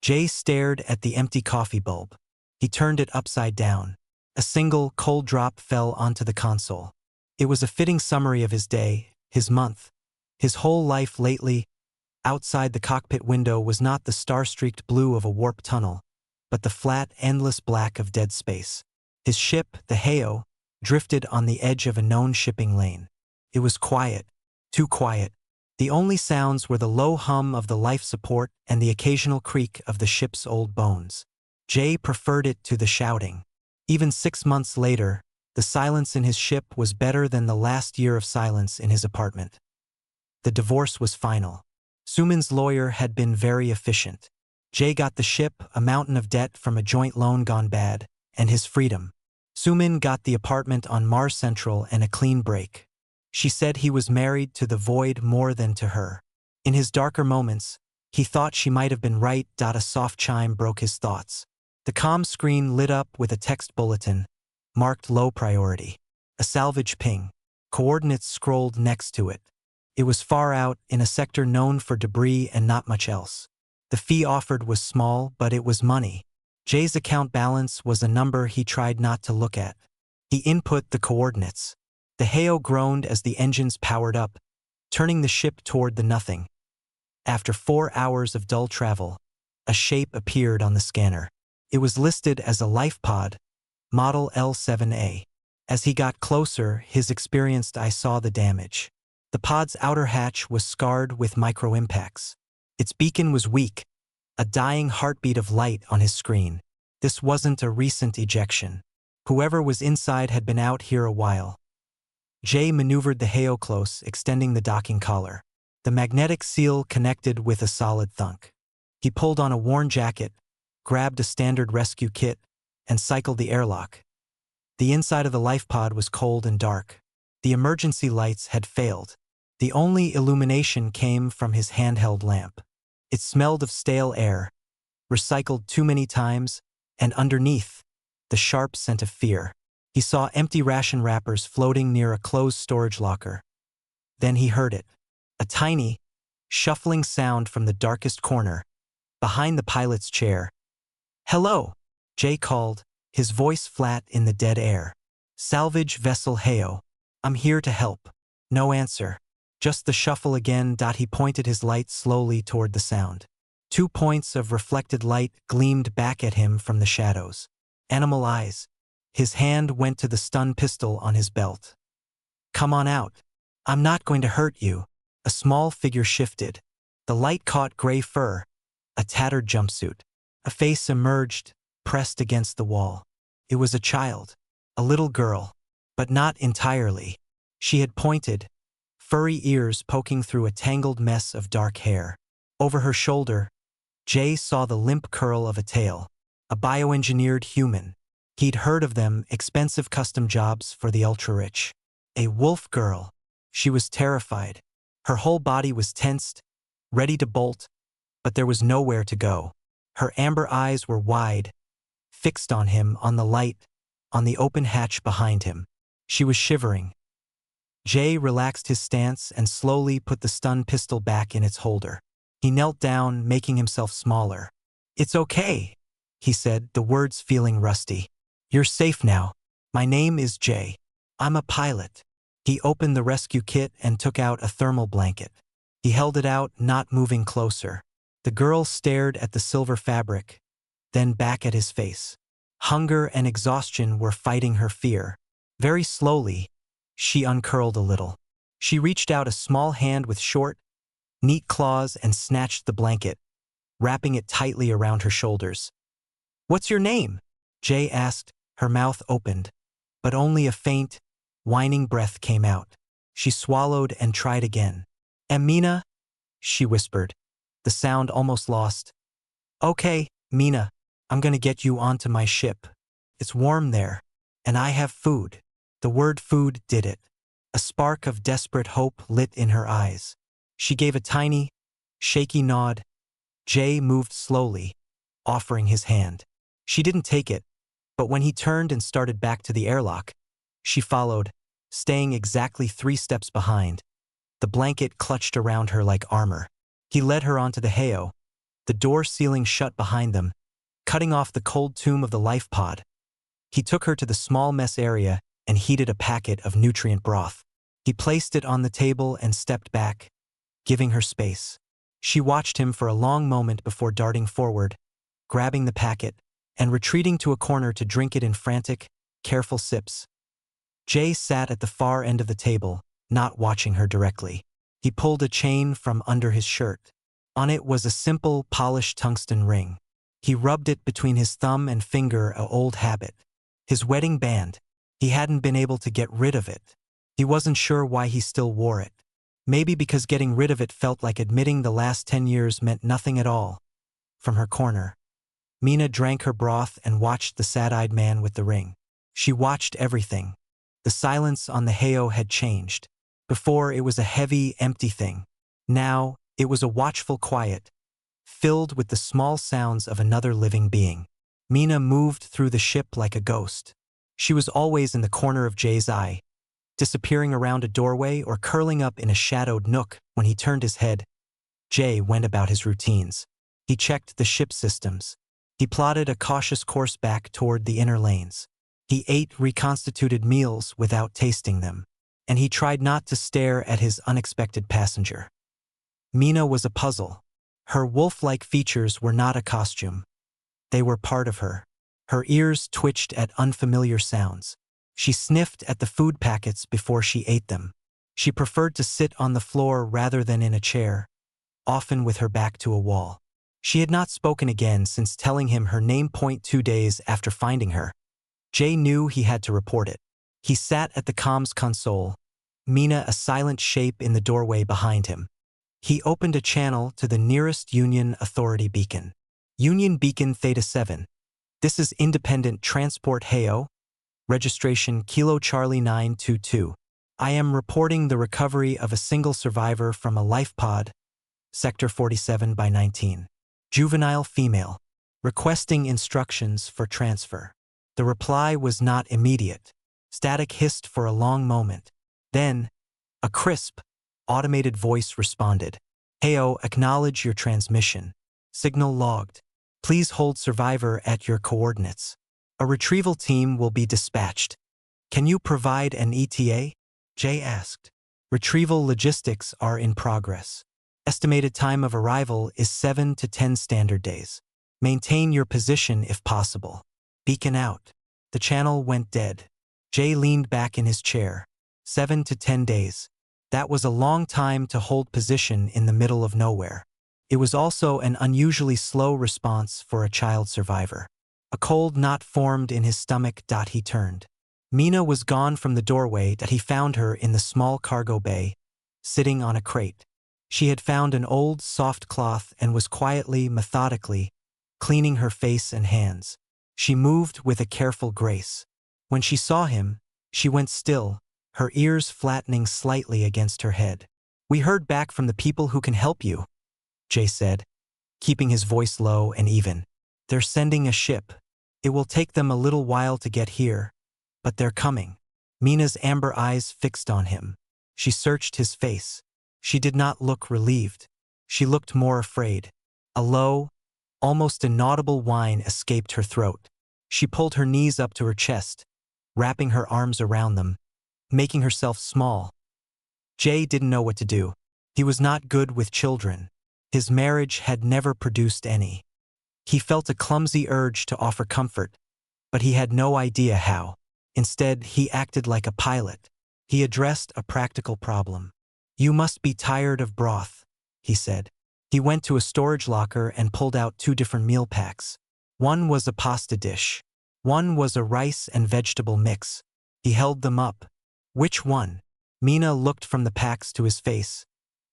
Jay stared at the empty coffee bulb. He turned it upside down. A single, cold drop fell onto the console. It was a fitting summary of his day, his month, his whole life lately. Outside the cockpit window was not the star-streaked blue of a warp tunnel, but the flat, endless black of dead space. His ship, the Heo, drifted on the edge of a known shipping lane. It was quiet, too quiet. The only sounds were the low hum of the life support and the occasional creak of the ship's old bones. Jay preferred it to the shouting. Even 6 months later, the silence in his ship was better than the last year of silence in his apartment. The divorce was final. Suman's lawyer had been very efficient. Jay got the ship, a mountain of debt from a joint loan gone bad, and his freedom. Suman got the apartment on Mars Central and a clean break. She said he was married to the void more than to her. In his darker moments, he thought she might have been right. A soft chime broke his thoughts. The comm screen lit up with a text bulletin, marked low priority. A salvage ping. Coordinates scrolled next to it. It was far out, in a sector known for debris and not much else. The fee offered was small, but it was money. Jay's account balance was a number he tried not to look at. He input the coordinates. The Heo groaned as the engines powered up, turning the ship toward the nothing. After 4 hours of dull travel, a shape appeared on the scanner. It was listed as a life pod, model L7A. As he got closer, his experienced eye saw the damage. The pod's outer hatch was scarred with micro-impacts. Its beacon was weak, a dying heartbeat of light on his screen. This wasn't a recent ejection. Whoever was inside had been out here a while. Jay maneuvered the Heo close, extending the docking collar. The magnetic seal connected with a solid thunk. He pulled on a worn jacket, grabbed a standard rescue kit, and cycled the airlock. The inside of the life pod was cold and dark. The emergency lights had failed. The only illumination came from his handheld lamp. It smelled of stale air, recycled too many times, and underneath, the sharp scent of fear. He saw empty ration wrappers floating near a closed storage locker. Then he heard it. A tiny, shuffling sound from the darkest corner, behind the pilot's chair. "Hello," Jay called, his voice flat in the dead air. "Salvage vessel Heo. I'm here to help." No answer. Just the shuffle again. He pointed his light slowly toward the sound. 2 points of reflected light gleamed back at him from the shadows. Animal eyes. His hand went to the stun pistol on his belt. "Come on out. I'm not going to hurt you." A small figure shifted. The light caught gray fur, a tattered jumpsuit. A face emerged, pressed against the wall. It was a child, a little girl, but not entirely. She had pointed, furry ears poking through a tangled mess of dark hair. Over her shoulder, Jay saw the limp curl of a tail. A bioengineered human. He'd heard of them, expensive custom jobs for the ultra-rich. A wolf girl. She was terrified. Her whole body was tensed, ready to bolt, but there was nowhere to go. Her amber eyes were wide, fixed on him, on the light, on the open hatch behind him. She was shivering. Jay relaxed his stance and slowly put the stun pistol back in its holder. He knelt down, making himself smaller. "It's okay," he said, the words feeling rusty. "You're safe now. My name is Jay. I'm a pilot." He opened the rescue kit and took out a thermal blanket. He held it out, not moving closer. The girl stared at the silver fabric, then back at his face. Hunger and exhaustion were fighting her fear. Very slowly, she uncurled a little. She reached out a small hand with short, neat claws and snatched the blanket, wrapping it tightly around her shoulders. "What's your name?" Jay asked. Her mouth opened, but only a faint, whining breath came out. She swallowed and tried again. "Mina," she whispered, the sound almost lost. "Okay, Mina, I'm gonna get you onto my ship. It's warm there, and I have food." The word food did it. A spark of desperate hope lit in her eyes. She gave a tiny, shaky nod. Jay moved slowly, offering his hand. She didn't take it, but when he turned and started back to the airlock, she followed, staying exactly 3 steps behind. The blanket clutched around her like armor. He led her onto the Heo, the door sealing shut behind them, cutting off the cold tomb of the life pod. He took her to the small mess area and heated a packet of nutrient broth. He placed it on the table and stepped back, giving her space. She watched him for a long moment before darting forward, grabbing the packet, and retreating to a corner to drink it in frantic, careful sips. Jay sat at the far end of the table, not watching her directly. He pulled a chain from under his shirt. On it was a simple, polished tungsten ring. He rubbed it between his thumb and finger, an old habit. His wedding band. He hadn't been able to get rid of it. He wasn't sure why he still wore it. Maybe because getting rid of it felt like admitting the last 10 years meant nothing at all. From her corner, Mina drank her broth and watched the sad-eyed man with the ring. She watched everything. The silence on the heiau had changed. Before, it was a heavy, empty thing. Now, it was a watchful quiet, filled with the small sounds of another living being. Mina moved through the ship like a ghost. She was always in the corner of Jay's eye, disappearing around a doorway or curling up in a shadowed nook. When he turned his head, Jay went about his routines. He checked the ship systems. He plotted a cautious course back toward the inner lanes. He ate reconstituted meals without tasting them. And he tried not to stare at his unexpected passenger. Mina was a puzzle. Her wolf-like features were not a costume. They were part of her. Her ears twitched at unfamiliar sounds. She sniffed at the food packets before she ate them. She preferred to sit on the floor rather than in a chair, often with her back to a wall. She had not spoken again since telling him her name. 2 days after finding her, Jay knew he had to report it. He sat at the comms console, Mina a silent shape in the doorway behind him. He opened a channel to the nearest Union Authority beacon. Union Beacon Theta 7. This is Independent Transport Heiau. Registration Kilo Charlie 922. I am reporting the recovery of a single survivor from a life pod, Sector 47 by 19. Juvenile female. Requesting instructions for transfer. The reply was not immediate. Static hissed for a long moment. Then, a crisp, automated voice responded. Heiau, acknowledge your transmission. Signal logged. Please hold survivor at your coordinates. A retrieval team will be dispatched. Can you provide an ETA? Jay asked. Retrieval logistics are in progress. Estimated time of arrival is 7 to 10 standard days. Maintain your position if possible. Beacon out. The channel went dead. Jay leaned back in his chair. 7 to 10 days. That was a long time to hold position in the middle of nowhere. It was also an unusually slow response for a child survivor. A cold knot formed in his stomach. He turned. Mina was gone from the doorway. He found her in the small cargo bay, sitting on a crate. She had found an old, soft cloth and was quietly, methodically, cleaning her face and hands. She moved with a careful grace. When she saw him, she went still, her ears flattening slightly against her head. We heard back from the people who can help you, Jay said, keeping his voice low and even. They're sending a ship. It will take them a little while to get here, but they're coming. Mina's amber eyes fixed on him. She searched his face. She did not look relieved. She looked more afraid. A low, almost inaudible whine escaped her throat. She pulled her knees up to her chest, wrapping her arms around them, making herself small. Jay didn't know what to do. He was not good with children. His marriage had never produced any. He felt a clumsy urge to offer comfort, but he had no idea how. Instead, he acted like a pilot. He addressed a practical problem. You must be tired of broth, he said. He went to a storage locker and pulled out 2 different meal packs. One was a pasta dish. One was a rice and vegetable mix. He held them up. Which one? Mina looked from the packs to his face,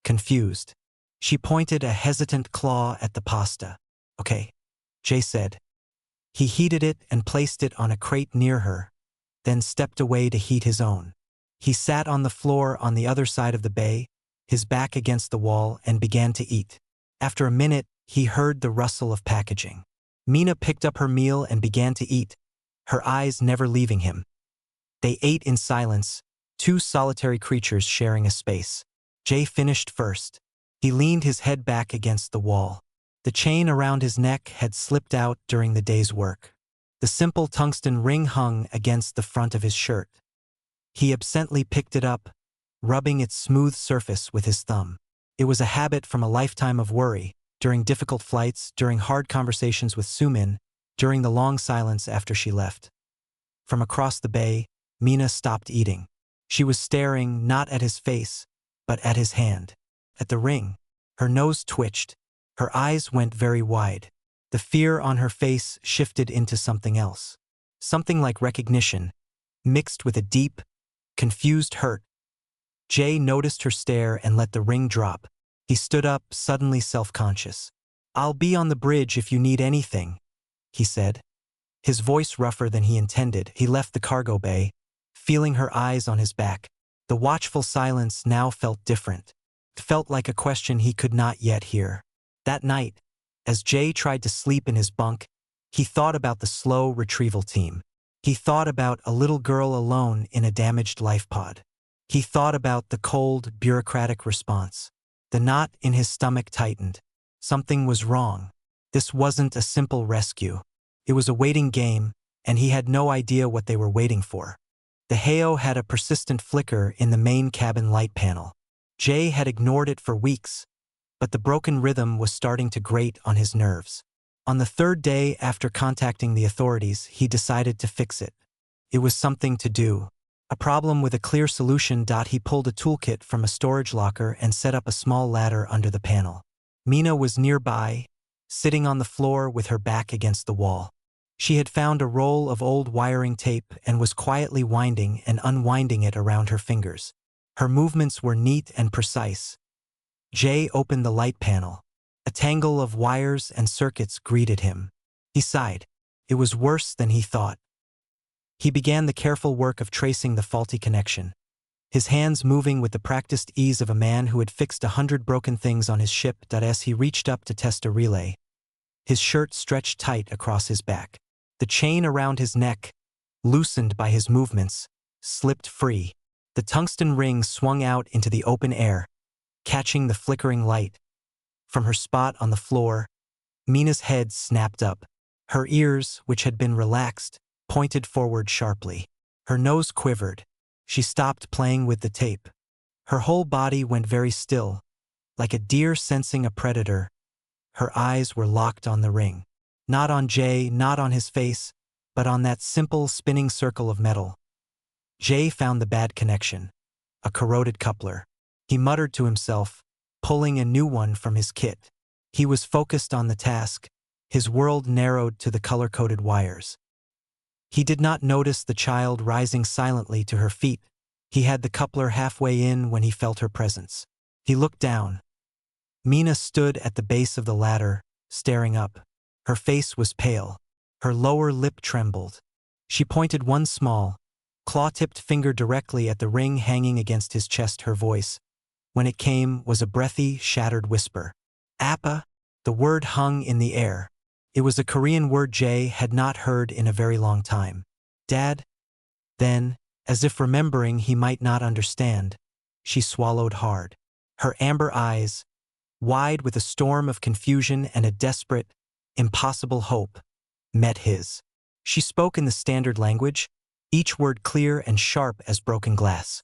confused. She pointed a hesitant claw at the pasta. Okay, Jay said. He heated it and placed it on a crate near her, then stepped away to heat his own. He sat on the floor on the other side of the bay, his back against the wall, and began to eat. After a minute, he heard the rustle of packaging. Mina picked up her meal and began to eat, her eyes never leaving him. They ate in silence, 2 solitary creatures sharing a space. Jay finished first. He leaned his head back against the wall. The chain around his neck had slipped out during the day's work. The simple tungsten ring hung against the front of his shirt. He absently picked it up, rubbing its smooth surface with his thumb. It was a habit from a lifetime of worry, during difficult flights, during hard conversations with Sumin, during the long silence after she left. From across the bay, Mina stopped eating. She was staring not at his face, but at his hand. At the ring. Her nose twitched. Her eyes went very wide. The fear on her face shifted into something else. Something like recognition, mixed with a deep, confused hurt. Jay noticed her stare and let the ring drop. He stood up, suddenly self-conscious. "I'll be on the bridge if you need anything," he said. His voice rougher than he intended. He left the cargo bay, feeling her eyes on his back. The watchful silence now felt different. It felt like a question he could not yet hear. That night, as Jay tried to sleep in his bunk, he thought about the slow retrieval team. He thought about a little girl alone in a damaged life pod. He thought about the cold, bureaucratic response. The knot in his stomach tightened. Something was wrong. This wasn't a simple rescue. It was a waiting game, and he had no idea what they were waiting for. The Heo had a persistent flicker in the main cabin light panel. Jay had ignored it for weeks, but the broken rhythm was starting to grate on his nerves. On the third day after contacting the authorities, he decided to fix it. It was something to do. A problem with a clear solution. He pulled a toolkit from a storage locker and set up a small ladder under the panel. Mina was nearby, sitting on the floor with her back against the wall. She had found a roll of old wiring tape and was quietly winding and unwinding it around her fingers. Her movements were neat and precise. Jay opened the light panel. A tangle of wires and circuits greeted him. He sighed. It was worse than he thought. He began the careful work of tracing the faulty connection, his hands moving with the practiced ease of a man who had fixed 100 broken things on his ship. As he reached up to test a relay, his shirt stretched tight across his back. The chain around his neck, loosened by his movements, slipped free. The tungsten ring swung out into the open air, catching the flickering light. From her spot on the floor, Mina's head snapped up. Her ears, which had been relaxed, pointed forward sharply. Her nose quivered. She stopped playing with the tape. Her whole body went very still, like a deer sensing a predator. Her eyes were locked on the ring. Not on Jay, not on his face, but on that simple spinning circle of metal. Jay found the bad connection. A corroded coupler. He muttered to himself, pulling a new one from his kit. He was focused on the task, his world narrowed to the color-coded wires. He did not notice the child rising silently to her feet. He had the coupler halfway in when he felt her presence. He looked down. Mina stood at the base of the ladder, staring up. Her face was pale. Her lower lip trembled. She pointed one small, claw-tipped finger directly at the ring hanging against his chest. Her voice, when it came, was a breathy, shattered whisper. Appa. The word hung in the air. It was a Korean word Jay had not heard in a very long time. Dad? Then, as if remembering he might not understand, she swallowed hard. Her amber eyes, wide with a storm of confusion and a desperate, impossible hope, met his. She spoke in the standard language, each word clear and sharp as broken glass.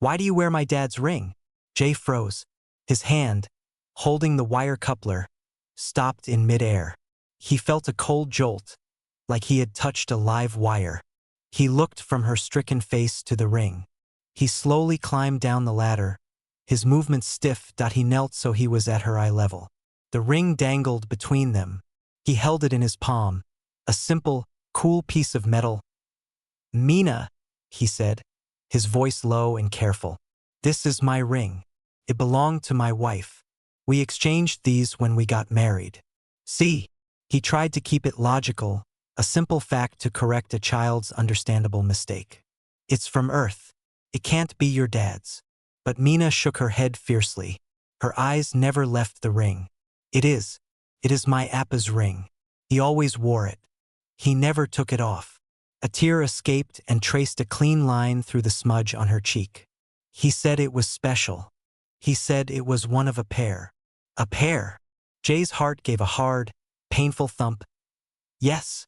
Why do you wear my dad's ring? Jay froze. His hand, holding the wire coupler, stopped in midair. He felt a cold jolt, like he had touched a live wire. He looked from her stricken face to the ring. He slowly climbed down the ladder, his movements stiff. He knelt so he was at her eye level. The ring dangled between them. He held it in his palm, a simple, cool piece of metal. Mina, he said, his voice low and careful. This is my ring. It belonged to my wife. We exchanged these when we got married. See? He tried to keep it logical, a simple fact to correct a child's understandable mistake. It's from Earth. It can't be your dad's. But Mina shook her head fiercely. Her eyes never left the ring. It is. It is my Appa's ring. He always wore it. He never took it off. A tear escaped and traced a clean line through the smudge on her cheek. He said it was special. He said it was one of a pair. A pair? Jay's heart gave a hard, painful thump. Yes,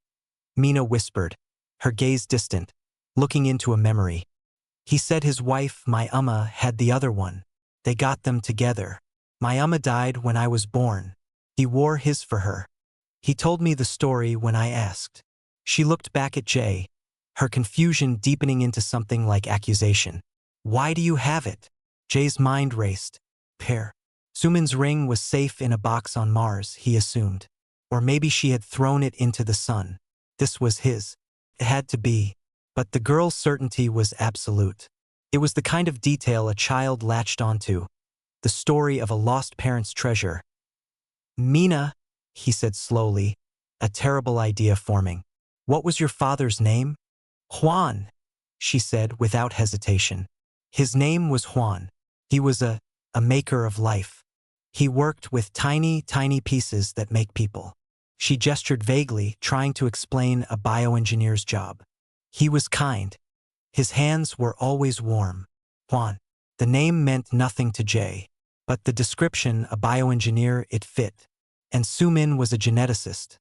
Mina whispered, her gaze distant, looking into a memory. He said his wife, my Amma, had the other one. They got them together. My Amma died when I was born. He wore his for her. He told me the story when I asked. She looked back at Jay, her confusion deepening into something like accusation. Why do you have it? Jay's mind raced. Pair. Sumin's ring was safe in a box on Mars, he assumed. Or maybe she had thrown it into the sun. This was his. It had to be. But the girl's certainty was absolute. It was the kind of detail a child latched onto. The story of a lost parent's treasure. Mina, he said slowly, a terrible idea forming. What was your father's name? Juan, she said without hesitation. His name was Juan. He was a maker of life. He worked with tiny, tiny pieces that make people. She gestured vaguely, trying to explain a bioengineer's job. He was kind. His hands were always warm. Juan. The name meant nothing to Jay. But the description, a bioengineer, it fit. And Sumin was a geneticist.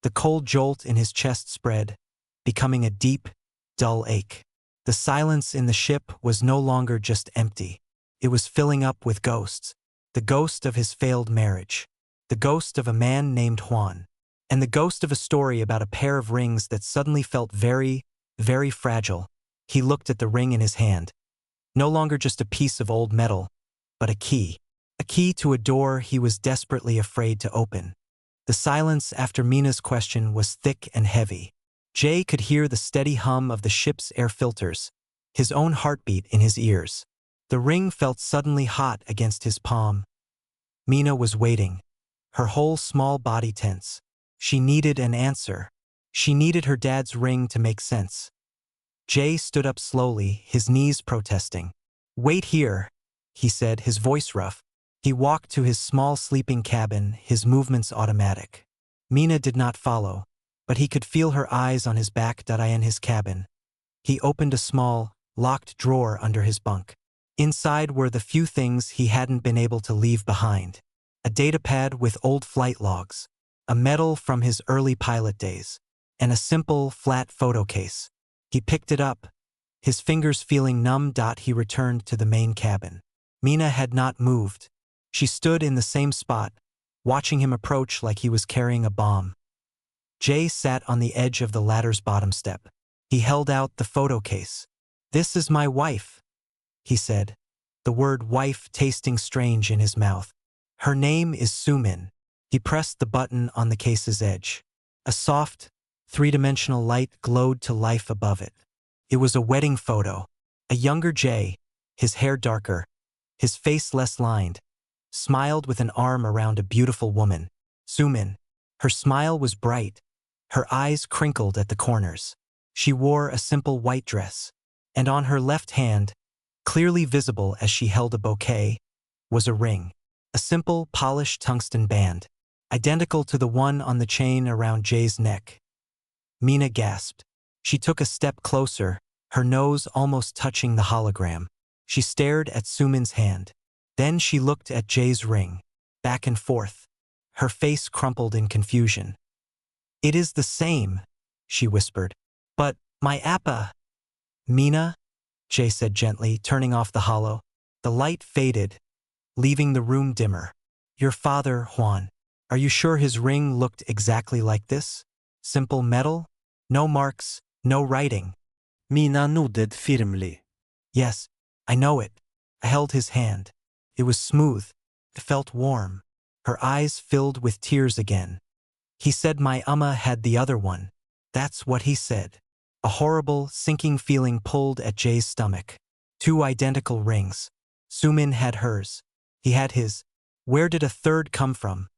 The cold jolt in his chest spread, becoming a deep, dull ache. The silence in the ship was no longer just empty. It was filling up with ghosts. The ghost of his failed marriage. The ghost of a man named Juan. And the ghost of a story about a pair of rings that suddenly felt very, very fragile. He looked at the ring in his hand. No longer just a piece of old metal, but a key. A key to a door he was desperately afraid to open. The silence after Mina's question was thick and heavy. Jay could hear the steady hum of the ship's air filters, his own heartbeat in his ears. The ring felt suddenly hot against his palm. Mina was waiting, her whole small body tense. She needed an answer. She needed her dad's ring to make sense. Jay stood up slowly, his knees protesting. Wait here, he said, his voice rough. He walked to his small sleeping cabin, his movements automatic. Mina did not follow, but he could feel her eyes on his back. In his cabin. He opened a small, locked drawer under his bunk. Inside were the few things he hadn't been able to leave behind. A datapad with old flight logs, a medal from his early pilot days, and a simple, flat photo case. He picked it up, his fingers feeling numb. He returned to the main cabin. Mina had not moved. She stood in the same spot, watching him approach like he was carrying a bomb. Jay sat on the edge of the ladder's bottom step. He held out the photo case. This is my wife, he said, the word wife tasting strange in his mouth. Her name is Sumin. He pressed the button on the case's edge. A soft, three-dimensional light glowed to life above it. It was a wedding photo. A younger Jay, his hair darker, his face less lined, smiled with an arm around a beautiful woman. Sumin. Her smile was bright. Her eyes crinkled at the corners. She wore a simple white dress. And on her left hand, clearly visible as she held a bouquet, was a ring. A simple, polished tungsten band, identical to the one on the chain around Jay's neck. Mina gasped. She took a step closer, her nose almost touching the hologram. She stared at Sumin's hand. Then she looked at Jay's ring, back and forth. Her face crumpled in confusion. It is the same, she whispered. But, my Appa. Mina, Jay said gently, turning off the holo. The light faded, leaving the room dimmer. Your father, Juan. Are you sure his ring looked exactly like this? Simple metal? No marks, no writing. Mina nodded firmly. Yes, I know it. I held his hand. It was smooth. It felt warm. Her eyes filled with tears again. He said my Amma had the other one. That's what he said. A horrible, sinking feeling pulled at Jay's stomach. Two identical rings. Sumin had hers. He had his. Where did a third come from?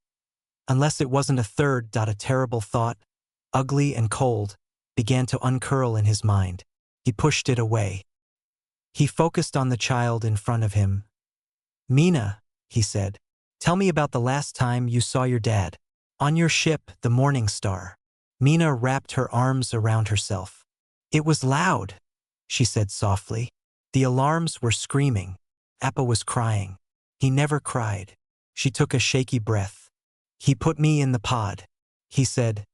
Unless it wasn't a third. A terrible thought, ugly and cold, began to uncurl in his mind. He pushed it away. He focused on the child in front of him. Mina, he said, tell me about the last time you saw your dad. On your ship, the Morning Star. Mina wrapped her arms around herself. It was loud, she said softly. The alarms were screaming. Appa was crying. He never cried. She took a shaky breath. He put me in the pod. He said,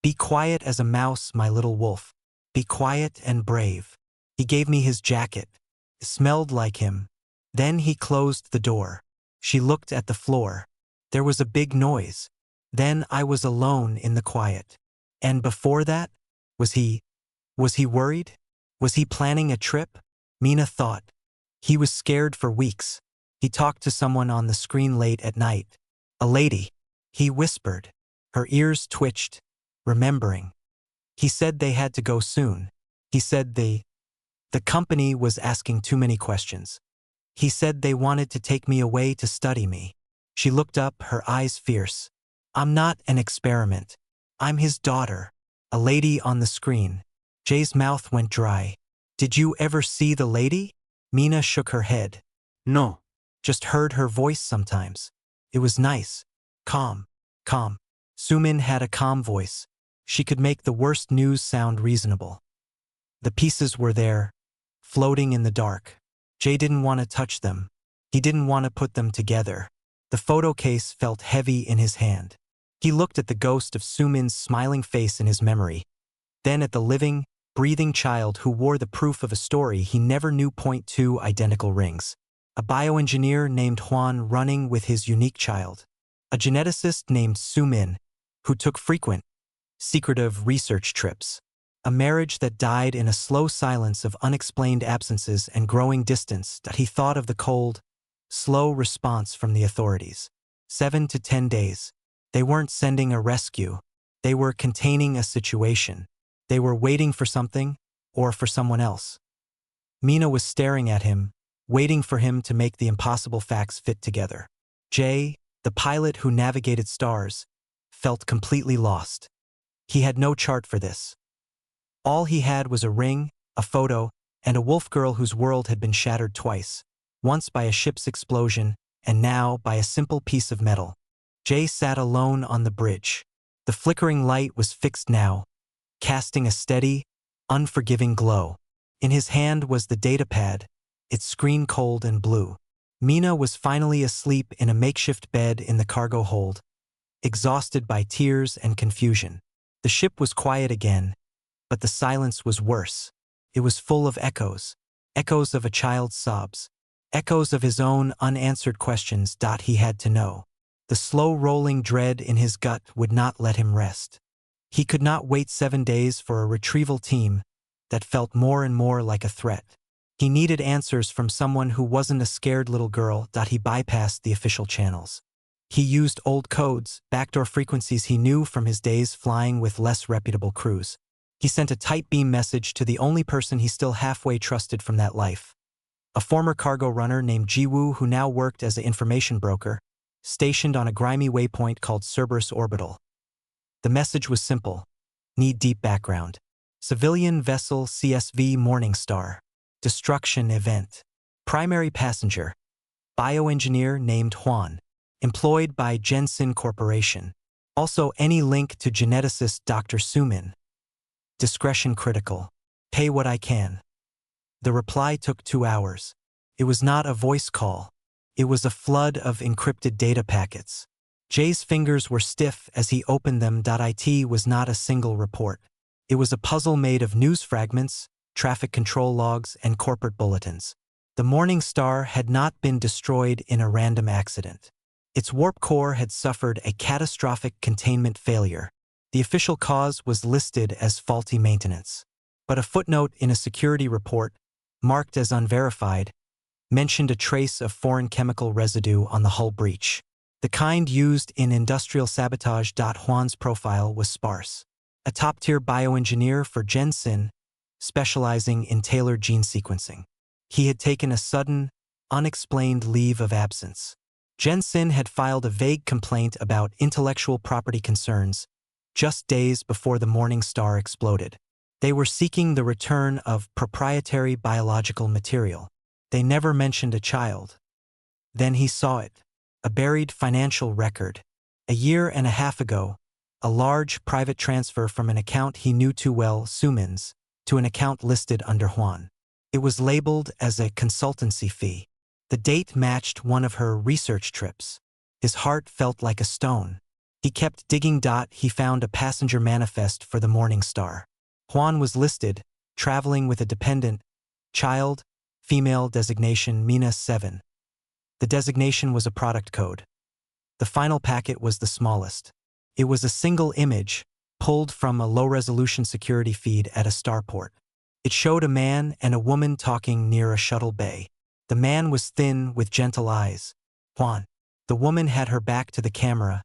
"Be quiet as a mouse, my little wolf. Be quiet and brave." He gave me his jacket. It smelled like him. Then he closed the door. She looked at the floor. There was a big noise. Then I was alone in the quiet. And before that, was he worried? Was he planning a trip? Mina thought. He was scared for weeks. He talked to someone on the screen late at night. A lady. He whispered. Her ears twitched, remembering. He said they had to go soon. He said the company was asking too many questions. He said they wanted to take me away to study me. She looked up, her eyes fierce. I'm not an experiment. I'm his daughter. A lady on the screen. Jay's mouth went dry. Did you ever see the lady? Mina shook her head. No. Just heard her voice sometimes. It was nice. Calm. Sumin had a calm voice. She could make the worst news sound reasonable. The pieces were there, floating in the dark. Jay didn't want to touch them. He didn't want to put them together. The photo case felt heavy in his hand. He looked at the ghost of Sumin's smiling face in his memory, then at the living, breathing child who wore the proof of a story he never knew. Two identical rings. A bioengineer named Juan running with his unique child. A geneticist named Sumin, who took frequent, secretive research trips. A marriage that died in a slow silence of unexplained absences and growing distance that he thought of the cold, slow response from the authorities. 7 to 10 days. They weren't sending a rescue. They were containing a situation. They were waiting for something, or for someone else. Mina was staring at him, waiting for him to make the impossible facts fit together. Jay, the pilot who navigated stars, felt completely lost. He had no chart for this. All he had was a ring, a photo, and a wolf girl whose world had been shattered twice, once by a ship's explosion, and now by a simple piece of metal. Jay sat alone on the bridge. The flickering light was fixed now, casting a steady, unforgiving glow. In his hand was the datapad, its screen cold and blue. Mina was finally asleep in a makeshift bed in the cargo hold, exhausted by tears and confusion. The ship was quiet again, but the silence was worse. It was full of echoes. Echoes of a child's sobs. Echoes of his own unanswered questions. He had to know. The slow-rolling dread in his gut would not let him rest. He could not wait 7 days for a retrieval team that felt more and more like a threat. He needed answers from someone who wasn't a scared little girl. He bypassed the official channels. He used old codes, backdoor frequencies he knew from his days flying with less reputable crews. He sent a tight beam message to the only person he still halfway trusted from that life. A former cargo runner named Jiwoo who now worked as an information broker, stationed on a grimy waypoint called Cerberus Orbital. The message was simple. Need deep background. Civilian vessel CSV Morningstar. Destruction event. Primary passenger. Bioengineer named Juan. Employed by Jensen Corporation. Also any link to geneticist Dr. Sumin. Discretion critical. Pay what I can. The reply took 2 hours. It was not a voice call. It was a flood of encrypted data packets. Jay's fingers were stiff as he opened them. It was not a single report. It was a puzzle made of news fragments, traffic control logs, and corporate bulletins. The Morning Star had not been destroyed in a random accident. Its warp core had suffered a catastrophic containment failure. The official cause was listed as faulty maintenance. But a footnote in a security report, marked as unverified, mentioned a trace of foreign chemical residue on the hull breach. The kind used in industrial sabotage. Juan's profile was sparse. A top-tier bioengineer for Jensen, specializing in tailored gene sequencing. He had taken a sudden, unexplained leave of absence. Jensen had filed a vague complaint about intellectual property concerns just days before the Morning Star exploded. They were seeking the return of proprietary biological material. They never mentioned a child. Then he saw it. A buried financial record. A year and a half ago, a large private transfer from an account he knew too well, Sumin's, to an account listed under Juan. It was labeled as a consultancy fee. The date matched one of her research trips. His heart felt like a stone. He kept digging. He found a passenger manifest for the Morning Star. Juan was listed, traveling with a dependent, child, female designation Mina 7. The designation was a product code. The final packet was the smallest. It was a single image, pulled from a low-resolution security feed at a starport. It showed a man and a woman talking near a shuttle bay. The man was thin with gentle eyes. Juan. The woman had her back to the camera,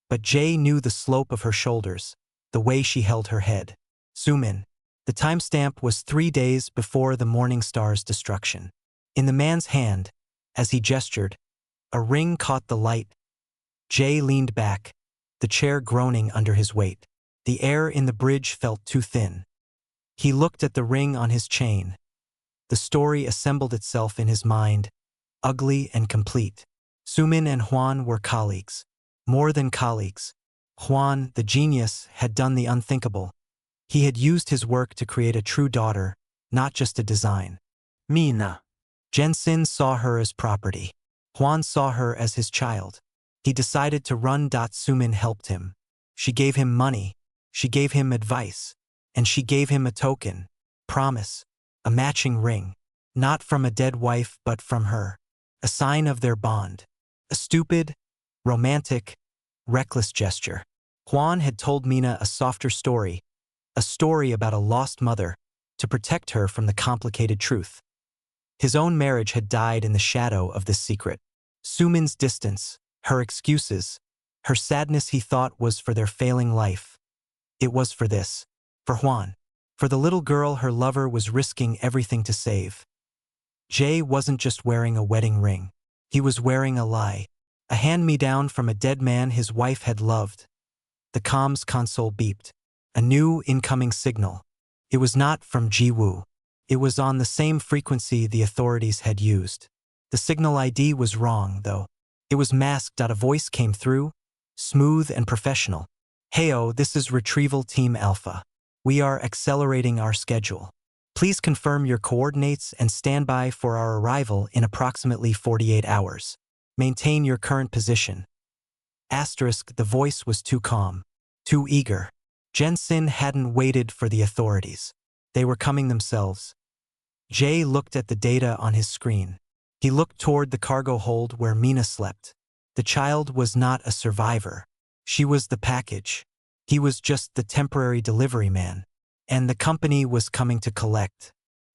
but Jay knew the slope of her shoulders, the way she held her head. Zoom in. The timestamp was 3 days before the Morning Star's destruction. In the man's hand, as he gestured, a ring caught the light. Jay leaned back, the chair groaning under his weight. The air in the bridge felt too thin. He looked at the ring on his chain. The story assembled itself in his mind, ugly and complete. Sumin and Juan were colleagues. More than colleagues. Juan, the genius, had done the unthinkable. He had used his work to create a true daughter, not just a design. Mina. Jensen saw her as property. Juan saw her as his child. He decided to run. Sumin helped him. She gave him money. She gave him advice. And she gave him a token. Promise. A matching ring. Not from a dead wife but from her. A sign of their bond. A stupid, romantic, reckless gesture. Juan had told Mina a softer story. A story about a lost mother, to protect her from the complicated truth. His own marriage had died in the shadow of this secret. Sumin's distance, her excuses, her sadness he thought was for their failing life. It was for this. For Juan. For the little girl her lover was risking everything to save. Jay wasn't just wearing a wedding ring. He was wearing a lie. A hand-me-down from a dead man his wife had loved. The comms console beeped. A new incoming signal. It was not from Jiwoo. It was on the same frequency the authorities had used. The signal ID was wrong, though. It was masked. A voice came through, smooth and professional. "Heyo, this is Retrieval Team Alpha. We are accelerating our schedule. Please confirm your coordinates and stand by for our arrival in approximately 48 hours. Maintain your current position." Asterisk, the voice was too calm, too eager. Jensen hadn't waited for the authorities. They were coming themselves. Jay looked at the data on his screen. He looked toward the cargo hold where Mina slept. The child was not a survivor. She was the package. He was just the temporary delivery man. And the company was coming to collect.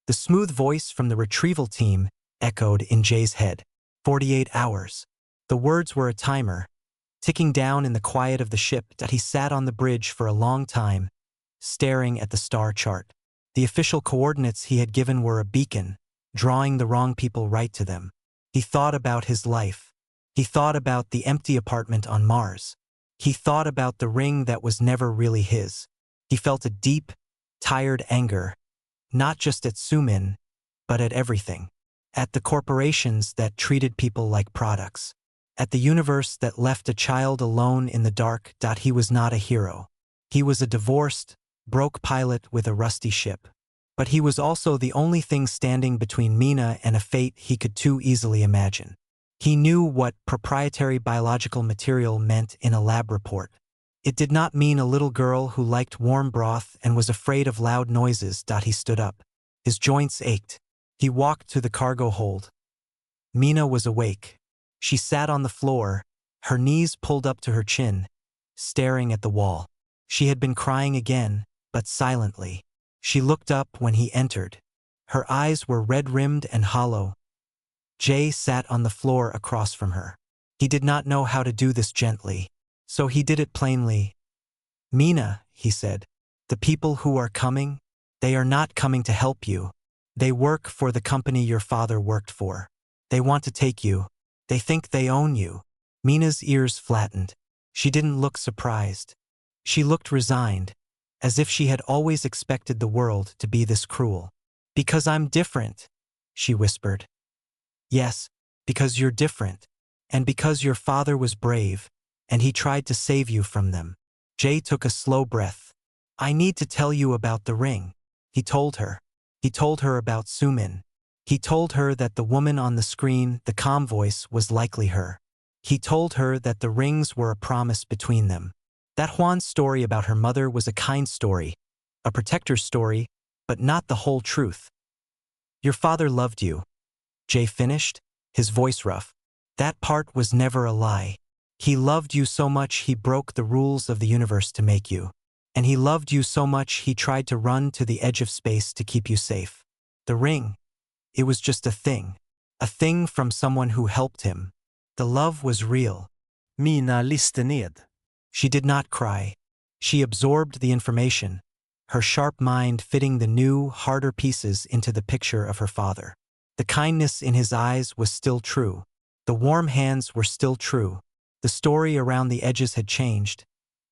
The smooth voice from the retrieval team echoed in Jay's head. 48 hours. The words were a timer, ticking down in the quiet of the ship. He sat on the bridge for a long time, staring at the star chart. The official coordinates he had given were a beacon, drawing the wrong people right to them. He thought about his life. He thought about the empty apartment on Mars. He thought about the ring that was never really his. He felt a deep, tired anger, not just at Sumin, but at everything. At the corporations that treated people like products. At the universe that left a child alone in the dark. He was not a hero. He was a divorced, broke pilot with a rusty ship. But he was also the only thing standing between Mina and a fate he could too easily imagine. He knew what proprietary biological material meant in a lab report. It did not mean a little girl who liked warm broth and was afraid of loud noises. He stood up. His joints ached. He walked to the cargo hold. Mina was awake. She sat on the floor, her knees pulled up to her chin, staring at the wall. She had been crying again, but silently. She looked up when he entered. Her eyes were red-rimmed and hollow. Jay sat on the floor across from her. He did not know how to do this gently, so he did it plainly. "Mina," he said, "the people who are coming, they are not coming to help you. They work for the company your father worked for. They want to take you. They think they own you." Mina's ears flattened. She didn't look surprised. She looked resigned, as if she had always expected the world to be this cruel. "Because I'm different," she whispered. "Yes, because you're different, and because your father was brave, and he tried to save you from them." Jay took a slow breath. "I need to tell you about the ring," he told her. He told her about Sumin. He told her that the woman on the screen, the calm voice, was likely her. He told her that the rings were a promise between them. That Juan's story about her mother was a kind story, a protector's story, but not the whole truth. Your father loved you, Jay finished, his voice rough. That part was never a lie. He loved you so much he broke the rules of the universe to make you. And he loved you so much he tried to run to the edge of space to keep you safe. The ring, it was just a thing from someone who helped him. The love was real. Mina liste ned. She did not cry. She absorbed the information, her sharp mind fitting the new, harder pieces into the picture of her father. The kindness in his eyes was still true. The warm hands were still true. The story around the edges had changed,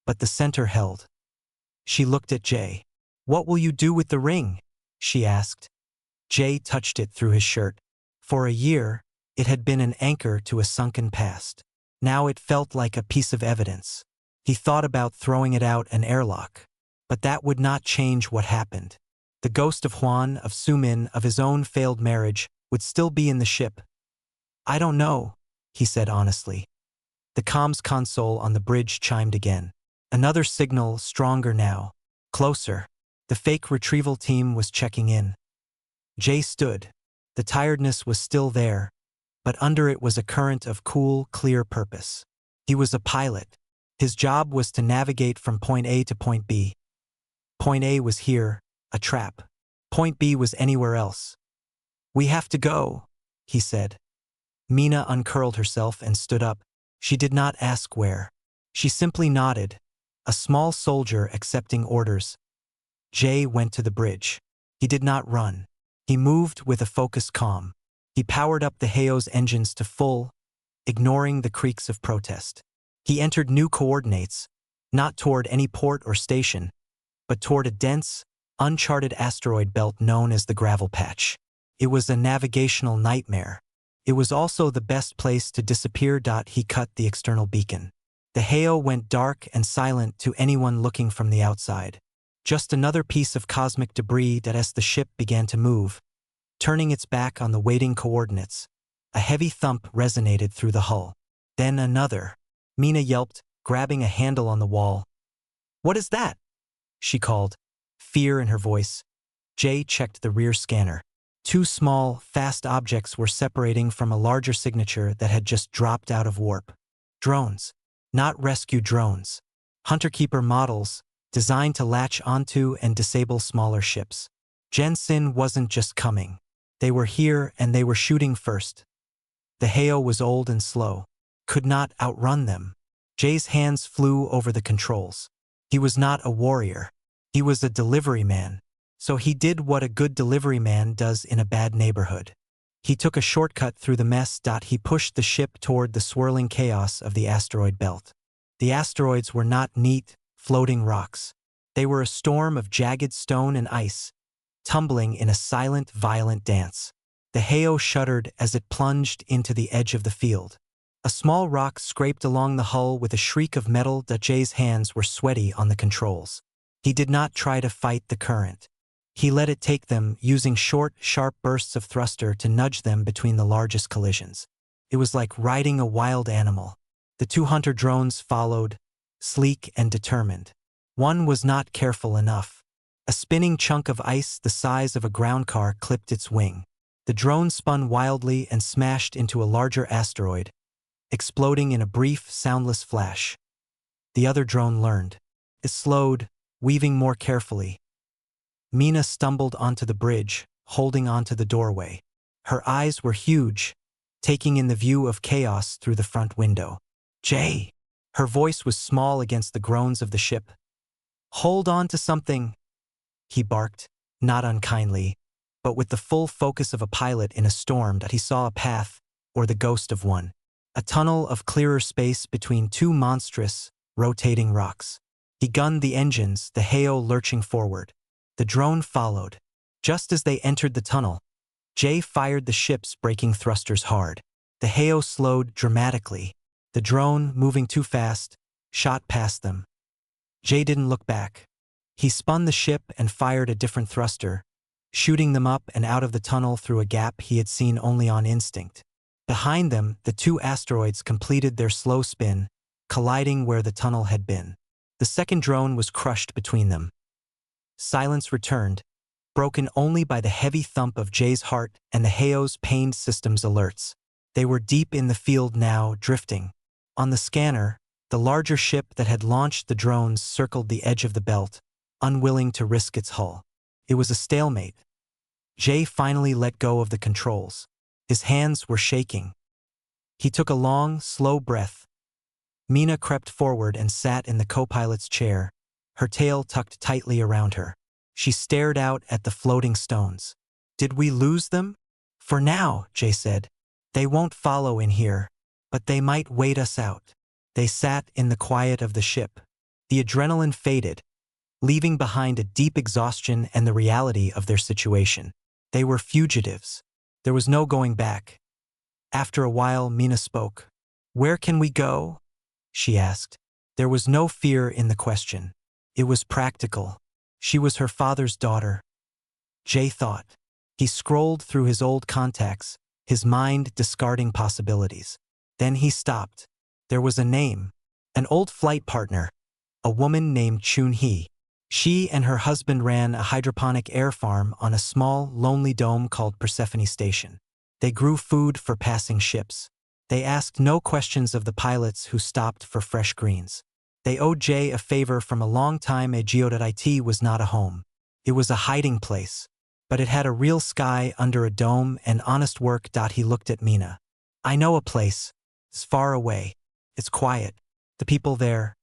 but the center held. She looked at Jay. What will you do with the ring? She asked. Jay touched it through his shirt. For a year, it had been an anchor to a sunken past. Now it felt like a piece of evidence. He thought about throwing it out an airlock. But that would not change what happened. The ghost of Juan, of Sumin, of his own failed marriage, would still be in the ship. I don't know, he said honestly. The comms console on the bridge chimed again. Another signal, stronger now. Closer. The fake retrieval team was checking in. Jay stood. The tiredness was still there, but under it was a current of cool, clear purpose. He was a pilot. His job was to navigate from point A to point B. Point A was here, a trap. Point B was anywhere else. We have to go, he said. Mina uncurled herself and stood up. She did not ask where. She simply nodded, a small soldier accepting orders. Jay went to the bridge. He did not run. He moved with a focused calm. He powered up the Heo's engines to full, ignoring the creaks of protest. He entered new coordinates, not toward any port or station, but toward a dense, uncharted asteroid belt known as the Gravel Patch. It was a navigational nightmare. It was also the best place to disappear. He cut the external beacon. The Heo went dark and silent to anyone looking from the outside. Just another piece of cosmic debris as the ship began to move, turning its back on the waiting coordinates. A heavy thump resonated through the hull. Then another. Mina yelped, grabbing a handle on the wall. What is that? She called, fear in her voice. Jay checked the rear scanner. Two small, fast objects were separating from a larger signature that had just dropped out of warp. Drones. Not rescue drones. Hunter-keeper models, designed to latch onto and disable smaller ships. Jensen wasn't just coming. They were here and they were shooting first. The Heo was old and slow, could not outrun them. Jay's hands flew over the controls. He was not a warrior. He was a delivery man. So he did what a good delivery man does in a bad neighborhood. He took a shortcut through the mess. He pushed the ship toward the swirling chaos of the asteroid belt. The asteroids were not neat, floating rocks. They were a storm of jagged stone and ice, tumbling in a silent, violent dance. The Heo shuddered as it plunged into the edge of the field. A small rock scraped along the hull with a shriek of metal. Jay's hands were sweaty on the controls. He did not try to fight the current. He let it take them, using short, sharp bursts of thruster to nudge them between the largest collisions. It was like riding a wild animal. The two hunter drones followed, sleek and determined. One was not careful enough. A spinning chunk of ice the size of a ground car clipped its wing. The drone spun wildly and smashed into a larger asteroid, exploding in a brief, soundless flash. The other drone learned. It slowed, weaving more carefully. Mina stumbled onto the bridge, holding onto the doorway. Her eyes were huge, taking in the view of chaos through the front window. Jay! Her voice was small against the groans of the ship. Hold on to something, he barked, not unkindly, but with the full focus of a pilot in a storm. He saw a path, or the ghost of one. A tunnel of clearer space between two monstrous, rotating rocks. He gunned the engines, the Heo lurching forward. The drone followed. Just as they entered the tunnel, Jay fired the ship's braking thrusters hard. The Heo slowed dramatically. The drone, moving too fast, shot past them. Jay didn't look back. He spun the ship and fired a different thruster, shooting them up and out of the tunnel through a gap he had seen only on instinct. Behind them, the two asteroids completed their slow spin, colliding where the tunnel had been. The second drone was crushed between them. Silence returned, broken only by the heavy thump of Jay's heart and the Hayo's pained systems alerts. They were deep in the field now, drifting. On the scanner, the larger ship that had launched the drones circled the edge of the belt, unwilling to risk its hull. It was a stalemate. Jay finally let go of the controls. His hands were shaking. He took a long, slow breath. Mina crept forward and sat in the co-pilot's chair, her tail tucked tightly around her. She stared out at the floating stones. "Did we lose them?" "For now," Jay said. "They won't follow in here, but they might wait us out." They sat in the quiet of the ship. The adrenaline faded, leaving behind a deep exhaustion and the reality of their situation. They were fugitives. There was no going back. After a while, Mina spoke. "Where can we go?" she asked. There was no fear in the question. It was practical. She was her father's daughter. Jay thought. He scrolled through his old contacts, his mind discarding possibilities. Then he stopped. There was a name. An old flight partner. A woman named Chun-hee. She and her husband ran a hydroponic air farm on a small, lonely dome called Persephone Station. They grew food for passing ships. They asked no questions of the pilots who stopped for fresh greens. They owed Jay a favor from a long time. A geo.it was not a home. It was a hiding place. But it had a real sky under a dome and honest work. He looked at Mina. "I know a place. It's far away. It's quiet. The people there,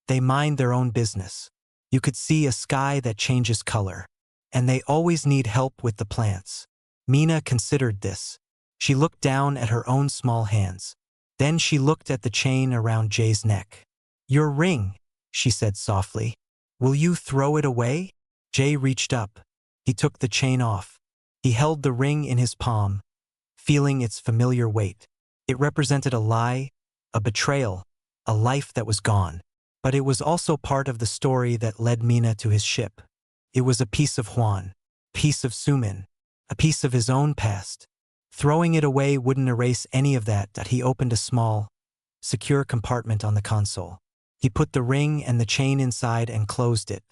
they mind their own business. You could see a sky that changes color. And they always need help with the plants." Mina considered this. She looked down at her own small hands. Then she looked at the chain around Jay's neck. "Your ring," she said softly. "Will you throw it away?" Jay reached up. He took the chain off. He held the ring in his palm, feeling its familiar weight. It represented a lie, a betrayal, a life that was gone. But it was also part of the story that led Mina to his ship. It was a piece of Huan, a piece of Sumin, a piece of his own past. Throwing it away wouldn't erase any of that. He opened a small, secure compartment on the console. He put the ring and the chain inside and closed it.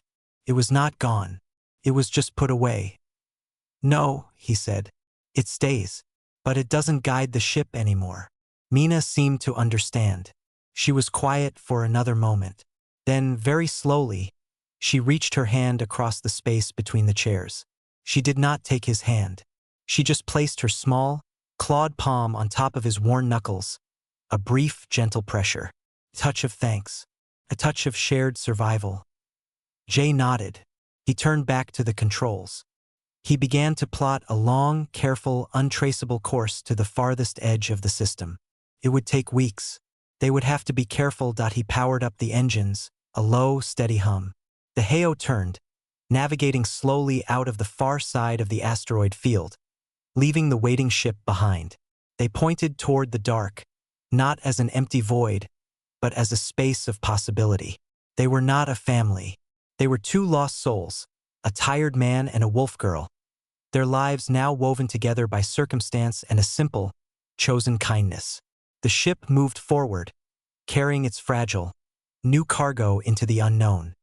It was not gone. It was just put away. "No," he said. "It stays. But it doesn't guide the ship anymore." Mina seemed to understand. She was quiet for another moment. Then, very slowly, she reached her hand across the space between the chairs. She did not take his hand. She just placed her small, clawed palm on top of his worn knuckles. A brief, gentle pressure. A touch of thanks. A touch of shared survival. Jay nodded. He turned back to the controls. He began to plot a long, careful, untraceable course to the farthest edge of the system. It would take weeks. They would have to be careful. He powered up the engines, a low, steady hum. The Hayo turned, navigating slowly out of the far side of the asteroid field, leaving the waiting ship behind. They pointed toward the dark, not as an empty void, but as a space of possibility. They were not a family. They were two lost souls, a tired man and a wolf girl. Their lives now woven together by circumstance and a simple, chosen kindness. The ship moved forward, carrying its fragile, new cargo into the unknown.